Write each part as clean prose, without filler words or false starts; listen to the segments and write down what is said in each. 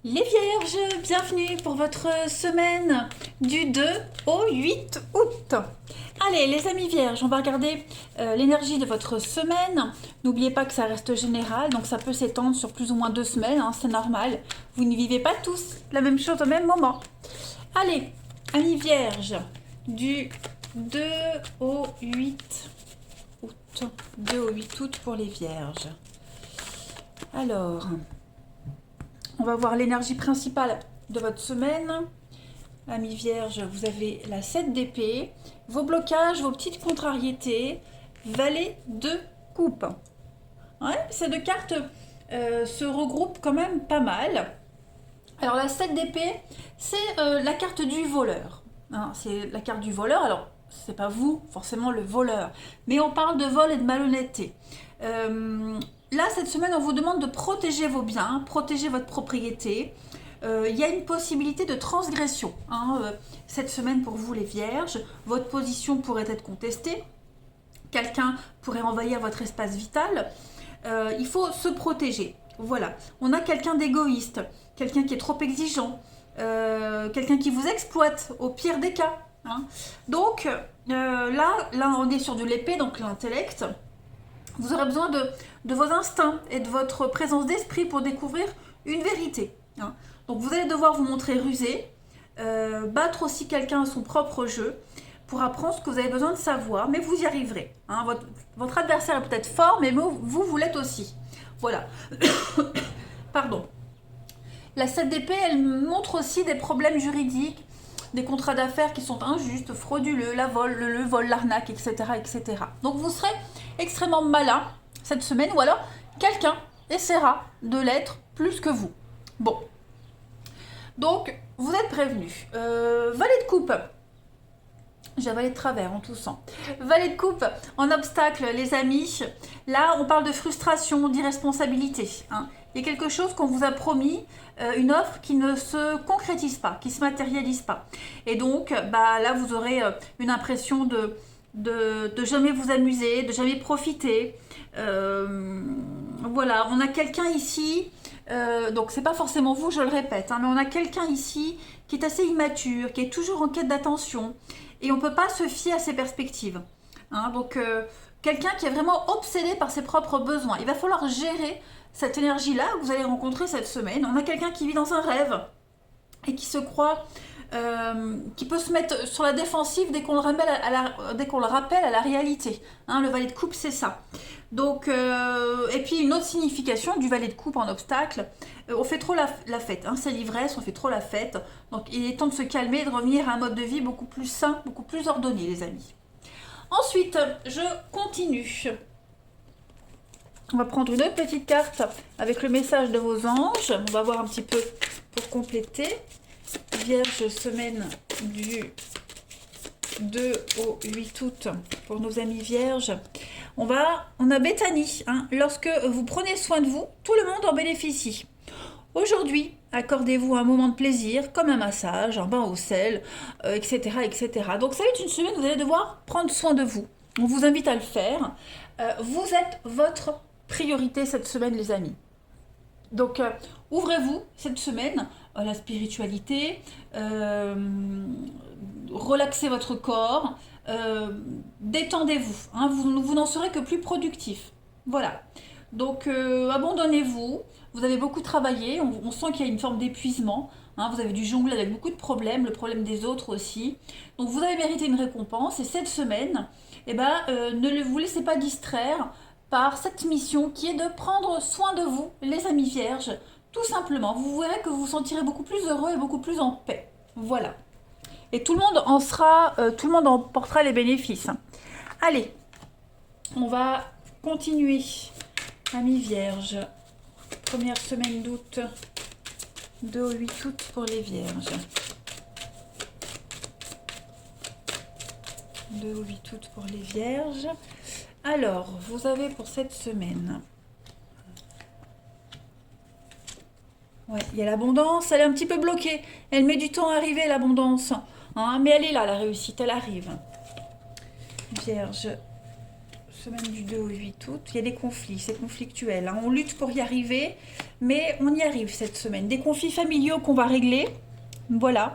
Les Vierges, bienvenue pour votre semaine du 2 au 8 août. Allez, les amis Vierges, on va regarder l'énergie de votre semaine. N'oubliez pas que ça reste général, donc ça peut s'étendre sur plus ou moins 2 semaines, hein, c'est normal. Vous ne vivez pas tous la même chose au même moment. Allez, amis Vierges, du 2 au 8 août. 2 au 8 août pour les Vierges. Alors... on va voir l'énergie principale de votre semaine. Amis Vierge, vous avez la 7 d'épée, vos blocages, vos petites contrariétés, valet de coupe. Ouais, ces deux cartes se regroupent quand même pas mal. Alors la 7 d'épée, c'est la carte du voleur. Hein, c'est la carte du voleur. Alors, c'est pas vous, forcément, le voleur. Mais on parle de vol et de malhonnêteté. Là, cette semaine, on vous demande de protéger vos biens, protéger votre propriété. Il y a une possibilité de transgression. Hein, cette semaine, pour vous, les Vierges, votre position pourrait être contestée. Quelqu'un pourrait envahir votre espace vital. Il faut se protéger. Voilà. On a quelqu'un d'égoïste, quelqu'un qui est trop exigeant, quelqu'un qui vous exploite au pire des cas. Hein. Donc, là, on est sur de l'épée, donc l'intellect. Vous aurez besoin de vos instincts et de votre présence d'esprit pour découvrir une vérité. Hein. Donc vous allez devoir vous montrer rusé, battre aussi quelqu'un à son propre jeu pour apprendre ce que vous avez besoin de savoir, mais vous y arriverez. Hein. Votre adversaire est peut-être fort, mais vous l'êtes aussi. Voilà. Pardon. La 7 d'épée, elle montre aussi des problèmes juridiques, des contrats d'affaires qui sont injustes, frauduleux, le vol, l'arnaque, etc., etc. Donc vous serez extrêmement malin cette semaine, ou alors quelqu'un essaiera de l'être plus que vous. Bon. Donc, vous êtes prévenus. Valet de coupe. J'ai avalé de travers en toussant. Valet de coupe en obstacle, les amis. Là, on parle de frustration, d'irresponsabilité. Hein. Il y a quelque chose qu'on vous a promis, une offre qui ne se concrétise pas, qui ne se matérialise pas. Et donc, là, vous aurez une impression de jamais vous amuser, de jamais profiter. Voilà, on a quelqu'un ici, donc c'est pas forcément vous, je le répète, hein, mais on a quelqu'un ici qui est assez immature, qui est toujours en quête d'attention, et on peut pas se fier à ses perspectives. Hein, donc, quelqu'un qui est vraiment obsédé par ses propres besoins. Il va falloir gérer cette énergie-là que vous allez rencontrer cette semaine. On a quelqu'un qui vit dans un rêve et qui se croit, qui peut se mettre sur la défensive dès qu'on le rappelle à la réalité. Hein, le valet de coupe, c'est ça. Donc, et puis une autre signification du valet de coupe en obstacle, on fait trop la fête, hein, c'est l'ivresse, on fait trop la fête. Donc il est temps de se calmer et de revenir à un mode de vie beaucoup plus sain, beaucoup plus ordonné, les amis. Ensuite, je continue. On va prendre une autre petite carte avec le message de vos anges. On va voir un petit peu pour compléter. Vierge, semaine du 2 au 8 août pour nos amis vierges. On a Béthanie. Hein. Lorsque vous prenez soin de vous, tout le monde en bénéficie. Aujourd'hui, accordez-vous un moment de plaisir, comme un massage, un bain au sel, etc., etc. Donc ça va être une semaine où vous allez devoir prendre soin de vous. On vous invite à le faire. Vous êtes votre priorité cette semaine, les amis. Donc, ouvrez-vous cette semaine à la spiritualité, relaxez votre corps, détendez-vous. Hein, vous n'en serez que plus productif. Voilà. Donc, abandonnez-vous. Vous avez beaucoup travaillé. On sent qu'il y a une forme d'épuisement. Hein, vous avez dû jongler avec beaucoup de problèmes, le problème des autres aussi. Donc, vous avez mérité une récompense. Et cette semaine, ne vous laissez pas distraire par cette mission qui est de prendre soin de vous, les amis vierges, tout simplement. Vous verrez que vous vous sentirez beaucoup plus heureux et beaucoup plus en paix. Voilà. Et tout le monde en portera les bénéfices. Allez, on va continuer. Amis vierges, première semaine d'août, 2 au 8 août pour les vierges. 2 au 8 août pour les vierges. Alors, vous avez pour cette semaine... ouais, il y a l'abondance, elle est un petit peu bloquée. Elle met du temps à arriver, l'abondance. Hein, mais elle est là, la réussite, elle arrive. Vierge, semaine du 2 au 8 août, il y a des conflits, c'est conflictuel. Hein. On lutte pour y arriver, mais on y arrive cette semaine. Des conflits familiaux qu'on va régler, voilà.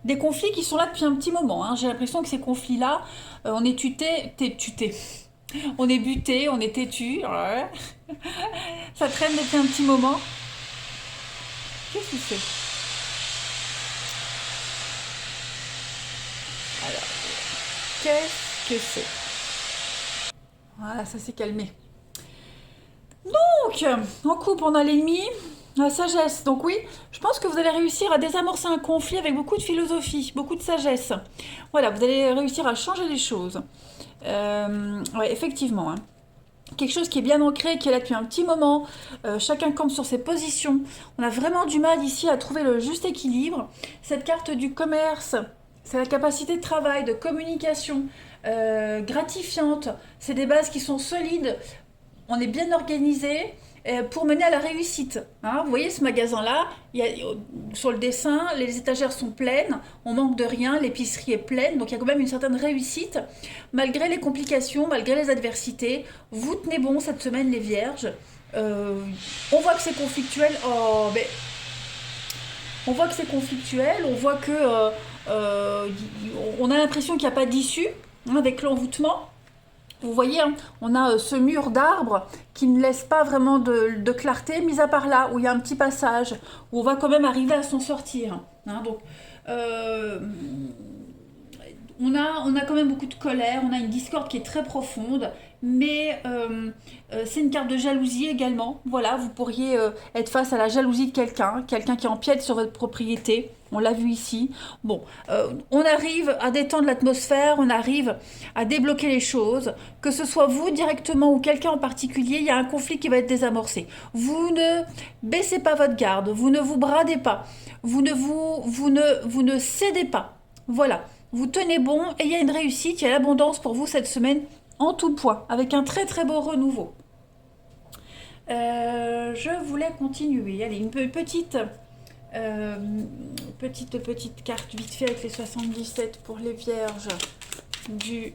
Des conflits qui sont là depuis un petit moment. Hein. J'ai l'impression que ces conflits-là, on est tuté. On est buté, on est têtu. Ouais. Ça traîne depuis un petit moment. Qu'est-ce que c'est? Alors, qu'est-ce que c'est? Voilà, ça s'est calmé. Donc, en couple, on a l'ennemi, la sagesse. Donc oui, je pense que vous allez réussir à désamorcer un conflit avec beaucoup de philosophie, beaucoup de sagesse. Voilà, vous allez réussir à changer les choses. Ouais, effectivement. Hein. Quelque chose qui est bien ancré, qui est là depuis un petit moment. Chacun campe sur ses positions. On a vraiment du mal ici à trouver le juste équilibre. Cette carte du commerce, c'est la capacité de travail, de communication gratifiante. C'est des bases qui sont solides. On est bien organisé pour mener à la réussite. Hein. Vous voyez ce magasin-là, sur le dessin, les étagères sont pleines, on manque de rien, l'épicerie est pleine, donc il y a quand même une certaine réussite. Malgré les complications, malgré les adversités, vous tenez bon cette semaine les vierges. On voit que c'est conflictuel. Oh, ben, on voit que c'est conflictuel, on voit que on a l'impression qu'il n'y a pas d'issue hein, avec l'envoûtement. Vous voyez, hein, on a ce mur d'arbres qui ne laisse pas vraiment de clarté, mis à part là, où il y a un petit passage, où on va quand même arriver à s'en sortir. Hein, donc, on a quand même beaucoup de colère, on a une discorde qui est très profonde, mais c'est une carte de jalousie également. Voilà, vous pourriez être face à la jalousie de quelqu'un qui empiète sur votre propriété. On l'a vu ici. Bon, on arrive à détendre l'atmosphère, on arrive à débloquer les choses. Que ce soit vous directement ou quelqu'un en particulier, il y a un conflit qui va être désamorcé. Vous ne baissez pas votre garde, vous ne vous bradez pas, vous ne cédez pas. Voilà, vous tenez bon et il y a une réussite, il y a l'abondance pour vous cette semaine en tout point, avec un très très beau renouveau. Je voulais continuer. Allez, une petite carte vite fait avec les 77 pour les vierges du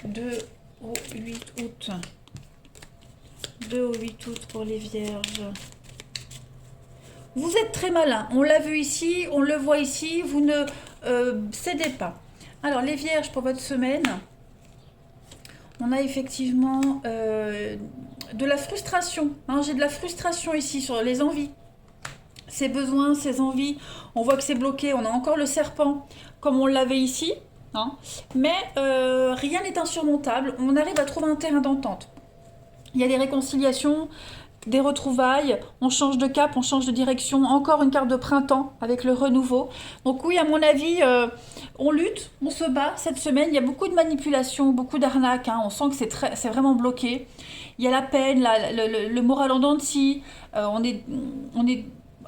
2 au 8 août. 2 au 8 août pour les vierges. Vous êtes très malin, on l'a vu ici, on le voit ici, vous ne cédez pas. Alors les vierges pour votre semaine, on a effectivement de la frustration. Hein, j'ai de la frustration ici sur les envies. Ces besoins, ces envies, on voit que c'est bloqué. On a encore le serpent, comme on l'avait ici. Hein, mais rien n'est insurmontable. On arrive à trouver un terrain d'entente. Il y a des réconciliations, des retrouvailles. On change de cap, on change de direction. Encore une carte de printemps avec le renouveau. Donc oui, à mon avis, on lutte, on se bat. Cette semaine, il y a beaucoup de manipulations, beaucoup d'arnaques. Hein, on sent que c'est vraiment bloqué. Il y a la peine, le moral en dents de scie. On est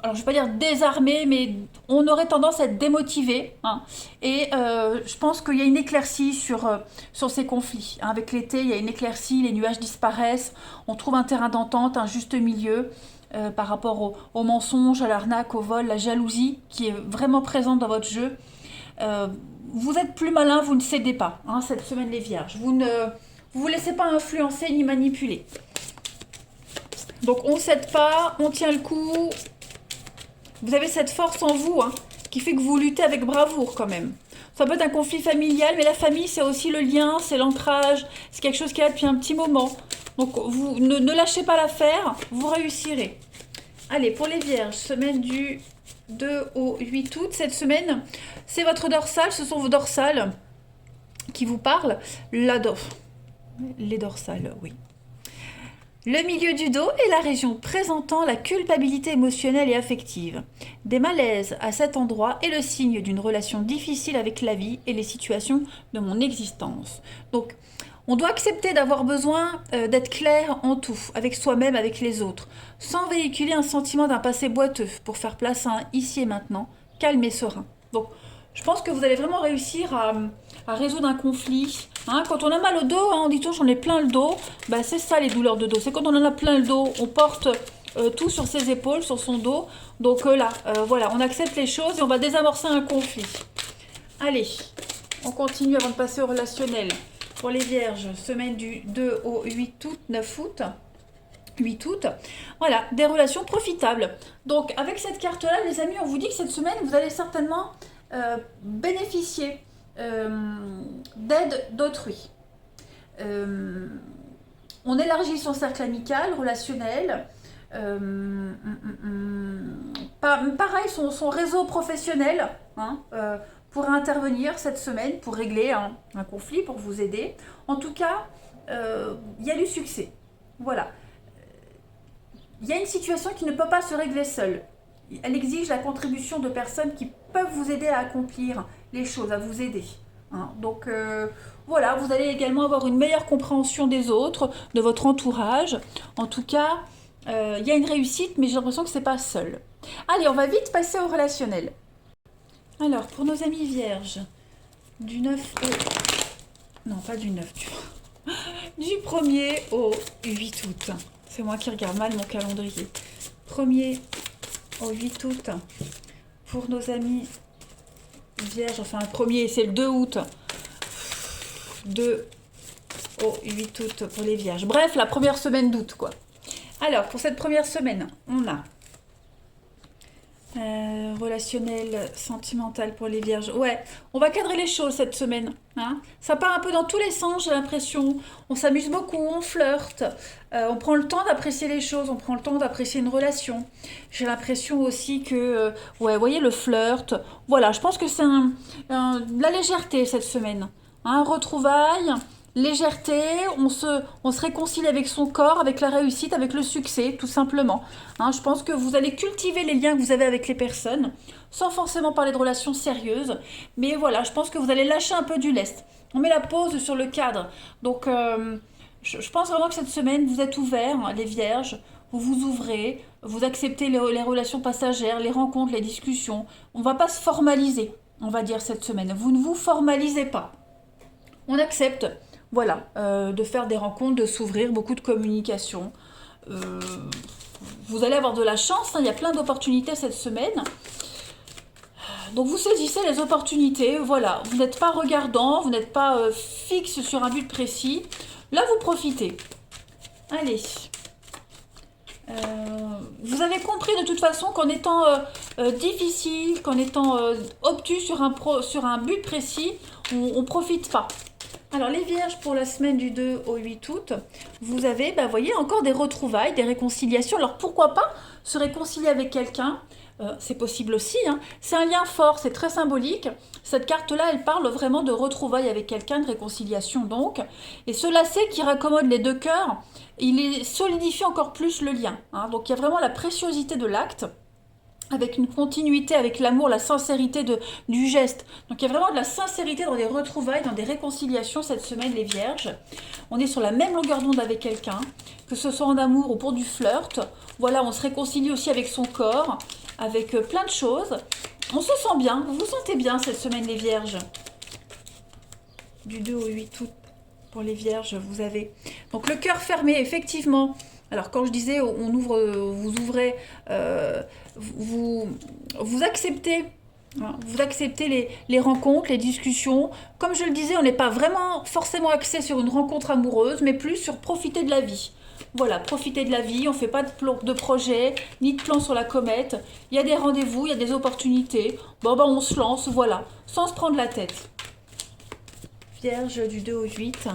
alors je ne vais pas dire désarmé, mais on aurait tendance à être démotivé. Hein. Et je pense qu'il y a une éclaircie sur ces conflits. Hein. Avec l'été, il y a une éclaircie, les nuages disparaissent, on trouve un terrain d'entente, un juste milieu par rapport au mensonge, à l'arnaque, au vol, la jalousie qui est vraiment présente dans votre jeu. Vous êtes plus malin, vous ne cédez pas, hein, cette semaine les vierges. Vous vous laissez pas influencer ni manipuler. Donc on ne cède pas, on tient le coup. Vous avez cette force en vous hein, qui fait que vous luttez avec bravoure quand même. Ça peut être un conflit familial, mais la famille, c'est aussi le lien, c'est l'ancrage, c'est quelque chose qui est là depuis un petit moment. Donc, vous ne lâchez pas l'affaire, vous réussirez. Allez, pour les vierges, semaine du 2 au 8 août, cette semaine, c'est votre dorsale, ce sont vos dorsales qui vous parlent. Les dorsales, oui. Le milieu du dos est la région présentant la culpabilité émotionnelle et affective. Des malaises à cet endroit est le signe d'une relation difficile avec la vie et les situations de mon existence. Donc, on doit accepter d'avoir besoin d'être clair en tout, avec soi-même, avec les autres, sans véhiculer un sentiment d'un passé boiteux pour faire place à un ici et maintenant, calme et serein. Donc, je pense que vous allez vraiment réussir à résoudre un conflit. Hein, quand on a mal au dos, hein, on dit toujours j'en ai plein le dos, bah, c'est ça les douleurs de dos. C'est quand on en a plein le dos, on porte tout sur ses épaules, sur son dos. Donc là, voilà, on accepte les choses et on va désamorcer un conflit. Allez, on continue avant de passer au relationnel. pour les vierges, semaine du 2 au 8 août, 9 août. 8 août, voilà, des relations profitables. Donc avec cette carte-là, les amis, on vous dit que cette semaine, vous allez certainement bénéficier d'aide d'autrui. On élargit son cercle amical, relationnel. Pareil, son réseau professionnel hein, pourra intervenir cette semaine pour régler un conflit, pour vous aider. En tout cas, il y a du succès. Voilà. Il y a une situation qui ne peut pas se régler seule. Elle exige la contribution de personnes qui peuvent vous aider à accomplir les choses, à vous aider. Hein. Donc voilà, vous allez également avoir une meilleure compréhension des autres, de votre entourage. En tout cas, il y a une réussite, mais j'ai l'impression que ce n'est pas seul. Allez, on va vite passer au relationnel. Alors, pour nos amis vierges, du 9 au... Non, pas du 9, du 1er au 8 août. C'est moi qui regarde mal mon calendrier. 1er au 8 août pour nos amis vierges. Enfin, le 1er, c'est le 2 août. 2 au 8 août pour les vierges. Bref, la première semaine d'août, quoi. Alors, pour cette première semaine, on a relationnel, sentimental pour les vierges. Ouais, on va cadrer les choses cette semaine. Hein. Ça part un peu dans tous les sens, j'ai l'impression. On s'amuse beaucoup, on flirte. On prend le temps d'apprécier les choses, on prend le temps d'apprécier une relation. J'ai l'impression aussi que, ouais, vous voyez, le flirt. Voilà, je pense que c'est de la légèreté cette semaine. Hein, retrouvailles, légèreté, on se réconcilie avec son corps, avec la réussite, avec le succès, tout simplement. Hein, je pense que vous allez cultiver les liens que vous avez avec les personnes, sans forcément parler de relations sérieuses. Mais voilà, je pense que vous allez lâcher un peu du lest. On met la pause sur le cadre. Donc, je pense vraiment que cette semaine, vous êtes ouverts, hein, les vierges, vous vous ouvrez, vous acceptez les relations passagères, les rencontres, les discussions. On ne va pas se formaliser, on va dire, cette semaine. Vous ne vous formalisez pas. On accepte. Voilà, de faire des rencontres, de s'ouvrir, beaucoup de communication. Vous allez avoir de la chance, hein, il y a plein d'opportunités cette semaine. Donc vous saisissez les opportunités, voilà. Vous n'êtes pas regardant, vous n'êtes pas fixe sur un but précis. Là, vous profitez. Allez. Vous avez compris de toute façon qu'en étant difficile, qu'en étant obtus sur un but précis, on ne profite pas. Alors les vierges, pour la semaine du 2 au 8 août, vous avez, vous voyez, encore des retrouvailles, des réconciliations. Alors pourquoi pas se réconcilier avec quelqu'un, c'est possible aussi, hein. C'est un lien fort, c'est très symbolique. Cette carte-là, elle parle vraiment de retrouvailles avec quelqu'un, de réconciliation donc. Et ce lacet qui raccommode les deux cœurs, il solidifie encore plus le lien. Hein. Donc il y a vraiment la préciosité de l'acte, avec une continuité, avec l'amour, la sincérité du geste. Donc il y a vraiment de la sincérité dans des retrouvailles, dans des réconciliations cette semaine, les vierges. On est sur la même longueur d'onde avec quelqu'un, que ce soit en amour ou pour du flirt. Voilà, on se réconcilie aussi avec son corps, avec plein de choses. On se sent bien, vous vous sentez bien cette semaine, les vierges. Du 2 au 8 août, pour les vierges, vous avez... Donc le cœur fermé, effectivement... Alors quand je disais on ouvre, vous ouvrez, vous acceptez, hein, vous acceptez les rencontres, les discussions. Comme je le disais, on n'est pas vraiment forcément axé sur une rencontre amoureuse, mais plus sur profiter de la vie. Voilà, profiter de la vie, on ne fait pas de projet, ni de plan sur la comète. Il y a des rendez-vous, il y a des opportunités. Bon, on se lance, voilà, sans se prendre la tête. Vierge du 2 au 8.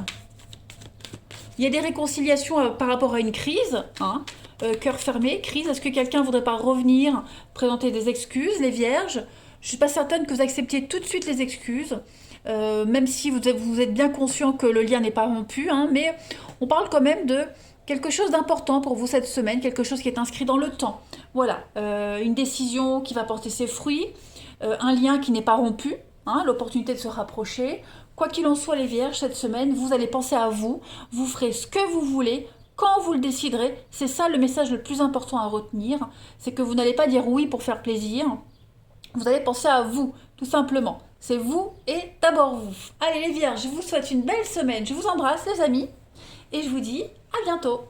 Il y a des réconciliations par rapport à une crise, hein, cœur fermé, crise. Est-ce que quelqu'un ne voudrait pas revenir, présenter des excuses, les vierges? Je ne suis pas certaine que vous acceptiez tout de suite les excuses, même si vous êtes bien conscient que le lien n'est pas rompu, hein, mais on parle quand même de quelque chose d'important pour vous cette semaine, quelque chose qui est inscrit dans le temps. Voilà, une décision qui va porter ses fruits, un lien qui n'est pas rompu, hein, l'opportunité de se rapprocher. Quoi qu'il en soit, les vierges, cette semaine, vous allez penser à vous, vous ferez ce que vous voulez, quand vous le déciderez. C'est ça le message le plus important à retenir, c'est que vous n'allez pas dire oui pour faire plaisir, vous allez penser à vous, tout simplement. C'est vous et d'abord vous. Allez les vierges, je vous souhaite une belle semaine, je vous embrasse les amis, et je vous dis à bientôt.